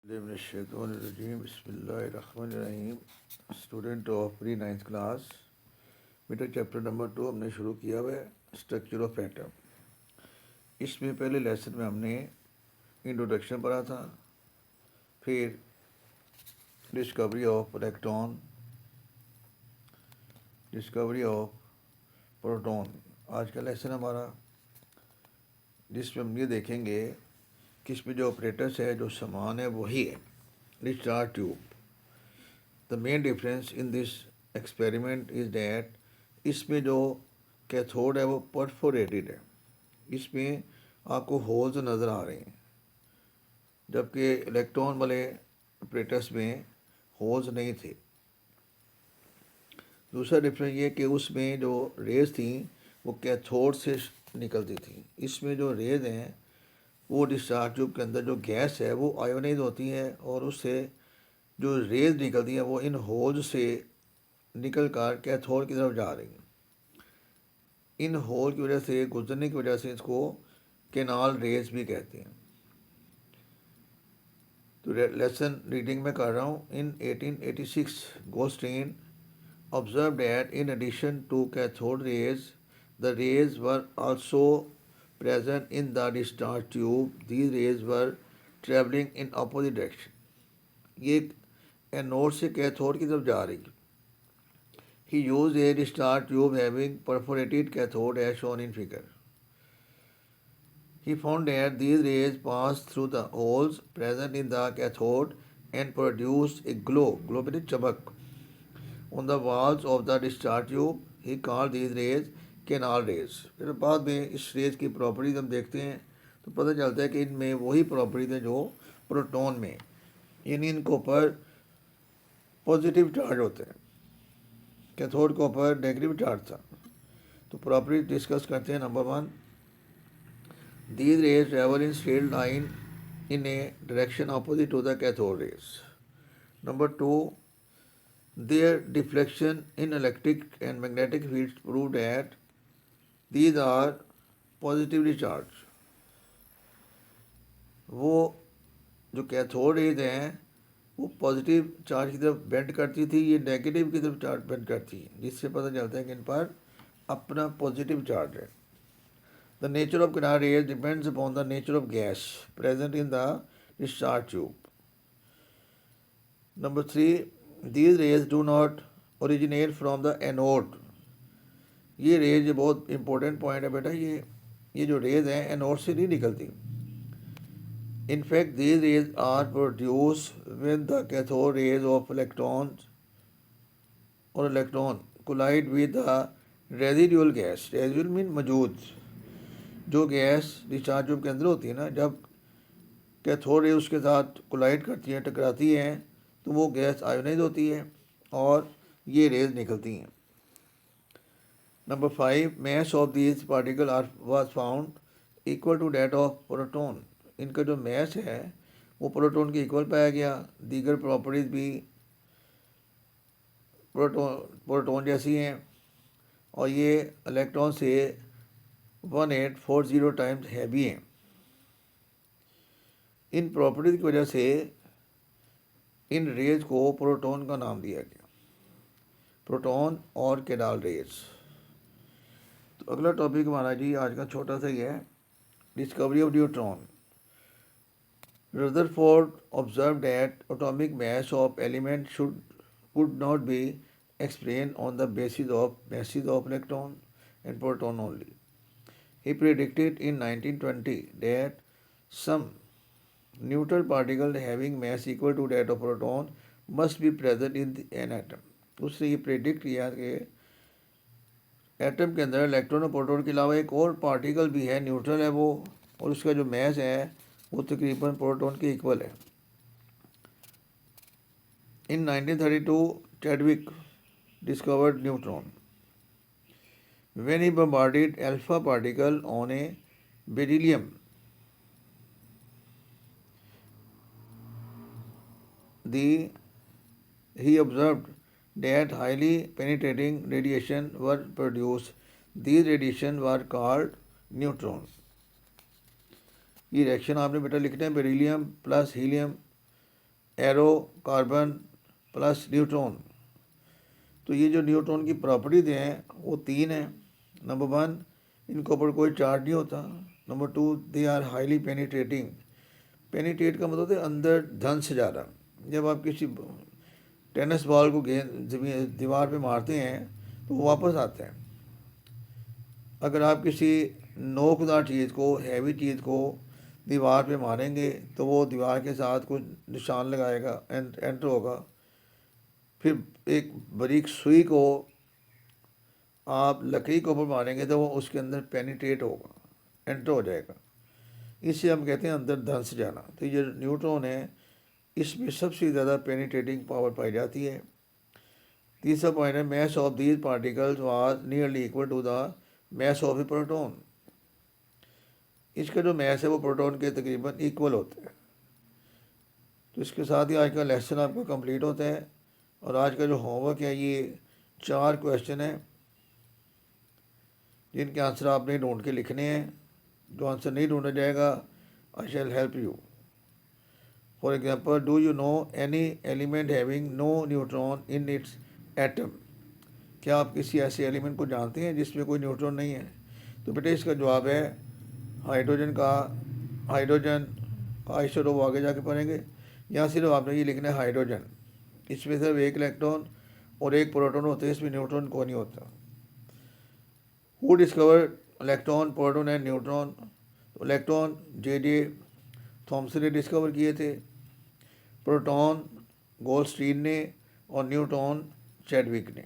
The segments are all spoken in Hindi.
बिस्मिल्लाहिर्रहमानिर्रहीम। Student of pre 9th class, बेटा चैप्टर नंबर 2 हमने शुरू किया हुआ है, स्ट्रक्चर ऑफ एटम। इसमें पहले लेसन में हमने इंट्रोडक्शन पढ़ा था, फिर discovery of electron, discovery of proton. आज का लेसन हमारा जिसमें हम ये देखेंगे कि इसमें जो ऑपरेटर्स है, जो सामान है, वही है discharge tube. The main difference in this experiment is that इसमें जो कैथोड है वो परफोरेटेड है, इसमें आपको होल्स नज़र आ रहे हैं, जबकि इलेक्ट्रॉन वाले ऑपरेटर्स में होल्स नहीं थे। दूसरा डिफरेंस ये कि उसमें जो रेज थी वो कैथोड से निकलती थी, इसमें जो रेज हैं वो डिस्चार्ज ट्यूब के अंदर जो गैस है वो आयोनाइज होती है और उससे जो रेज निकलती हैं वो इन होल्स से निकल कर कैथोड की तरफ जा रही हैं। इन होल की वजह से गुजरने की वजह से इसको कैनाल रेज भी कहते हैं। तो लेसन रीडिंग में कर रहा हूँ। इन 1886 Goldstein observed that in addition to cathode rays, the rays were also present in the discharge tube. These rays were traveling in opposite direction. ये एनोड से कैथोड की तरफ जा रही है। He used a discharge tube having perforated cathode as shown in figure. He found that these rays passed through the holes present in the cathode and produced a glow means चमक on the walls of the discharge tube. He called these rays canal rays. फिर बाद में इस रेज की प्रॉपर्टीज हम देखते हैं तो पता चलता है कि इनमें वही प्रॉपर्टीज हैं जो प्रोटॉन में, यानी इनके ऊपर पॉजिटिव चार्ज होते हैं, कैथोड के ऊपर नेगेटिव चार्ज था। तो प्रॉपर्टीज डिस्कस करते हैं। Number 1, these rays travel in straight line in a direction opposite to the cathode rays. Number 2, their deflection in electric and magnetic fields prove that these are positively charged. वो जो कैथोड रेज हैं वो पॉजिटिव चार्ज की तरफ बेंड करती थी, ये नेगेटिव की तरफ चार्ज बेंड करती है, जिससे पता चलता है कि इन पर अपना पॉजिटिव चार्ज है। The nature of canal rays depends upon the nature of gas present in the discharge tube. Number 3, these rays do not originate from the anode. ये रेज बहुत इंपॉर्टेंट पॉइंट है बेटा, ये जो रेज हैं एनोड से नहीं निकलती। In fact, these rays are produced when the cathode rays of electron collide with the residual gas. Residual mean मौजूद, जो गैस डिस्चार्ज ट्यूब के अंदर होती है ना, जब कैथोड रे उसके साथ कोलाइड करती हैं, टकराती हैं, तो वो गैस आयोनाइज होती है और ये रेज निकलती हैं। Number 5, mass of these particle was found equal to that of proton. इनका जो मैस है वो प्रोटॉन के इक्वल पाया गया। दीगर प्रॉपर्टीज भी प्रोटॉन जैसी हैं और ये इलेक्ट्रॉन से 1840 टाइम्स हैवी हैं। इन प्रॉपर्टीज की वजह से इन रेज को प्रोटॉन का नाम दिया गया, प्रोटॉन और कैनाल रेज। तो अगला टॉपिक हमारा जी आज का छोटा सा ही है, discovery of neutron. Rutherford observed that atomic mass of elements could not be explained on the basis of masses of electron and proton only. He predicted in 1920 that some neutral particle having mass equal to that of proton must be present in an atom. उसने ये प्रेडिक्ट किया कि एटम के अंदर इलेक्ट्रॉन और प्रोटॉन के अलावा एक और पार्टिकल भी है, न्यूट्रल है वो, और उसका जो मैस है वो तकरीबन प्रोटॉन के इक्वल है। इन 1932 Chadwick discovered neutron when he bombarded alpha particle on a beryllium. He observed that highly penetrating radiation were produced. These radiation were called neutrons. ये रिएक्शन आपने बेटा लिखना है, beryllium plus helium arrow carbon plus neutron. तो ये जो न्यूट्रॉन की प्रॉपर्टीज हैं वो तीन हैं। नंबर वन, इनके ऊपर कोई चार्ज नहीं होता। Number two, they are highly penetrating. Penetrate का मतलब है अंदर धन से ज़्यादा। जब आप किसी टेनिस बॉल को गेंद दीवार पे मारते हैं तो वो वापस आते हैं। अगर आप किसी नोकदार चीज़ को, हैवी चीज़ को दीवार पे मारेंगे तो वो दीवार के साथ कुछ निशान लगाएगा, एंटर होगा। फिर एक बारीक सुई को आप लकड़ी के ऊपर मारेंगे तो वो उसके अंदर पेनिट्रेट होगा, एंटर हो जाएगा। इसे हम कहते हैं अंदर धन से जाना। तो ये न्यूट्रॉन है, इसमें सबसे ज़्यादा पेनिट्रेटिंग पावर पाई जाती है। तीसरा पॉइंट है, mass of these particles was nearly equal to the mass of a proton. इसका जो मैस है वो प्रोटॉन के तकरीबन इक्वल होता है। तो इसके साथ ही आज का लेसन आपका कंप्लीट होता है। और आज का जो होमवर्क है ये 4 क्वेश्चन है जिनके आंसर आपने ढूंढ के लिखने हैं। जो आंसर नहीं ढूंढा जाएगा, I shall help you. For example, do you know any element having no neutron in its atom. क्या आप किसी ऐसे एलिमेंट को जानते हैं जिसमें कोई न्यूट्रॉन नहीं है? तो बेटे इसका जवाब है हाइड्रोजन का। हाइड्रोजन आइसोटोप आगे जाके पढ़ेंगे। यहाँ सिर्फ आपने ये लिखना है हाइड्रोजन। इसमें सिर्फ एक इलेक्ट्रॉन और एक प्रोटॉन होते हैं, इसमें न्यूट्रॉन को नहीं होता। Who discover electron, proton and neutron? तो इलेक्ट्रॉन जे थॉमसन ने डिस्कवर किए थे, प्रोटॉन गोल्डस्टीन ने, और न्यूट्रॉन चैडविक ने।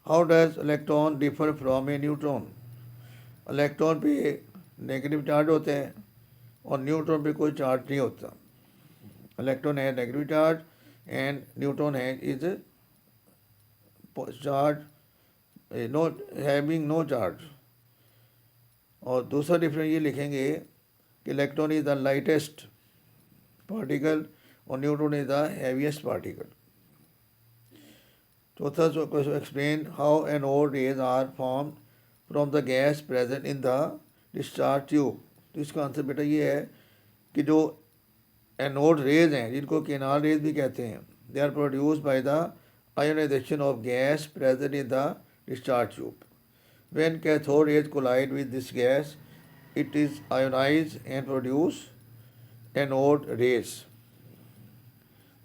How does electron differ from A neutron? Electron पे नेगेटिव चार्ज होते हैं और न्यूट्रॉन पे कोई चार्ज नहीं होता। इलेक्ट्रॉन है नेगेटिव चार्ज एंड न्यूट्रॉन है is charge no having no charge. और दूसरा डिफरेंस ये लिखेंगे कि electron is the lightest particle और neutron is the heaviest particle. चौथा question, explain how anode rays are form from the gas present in the discharge tube. तो इसका आंसर बेटा ये है कि जो एनोड रेज हैं, जिनको केनाल रेज भी कहते हैं, they are produce by the ionization of gas present in the discharge tube. When cathode rays collide with this gas, it is ionized and produce anode rays.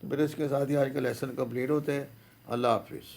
तो मेरे इसके साथ ही आज का लेसन कंप्लीट होते हैं। अल्लाह हाफिज़।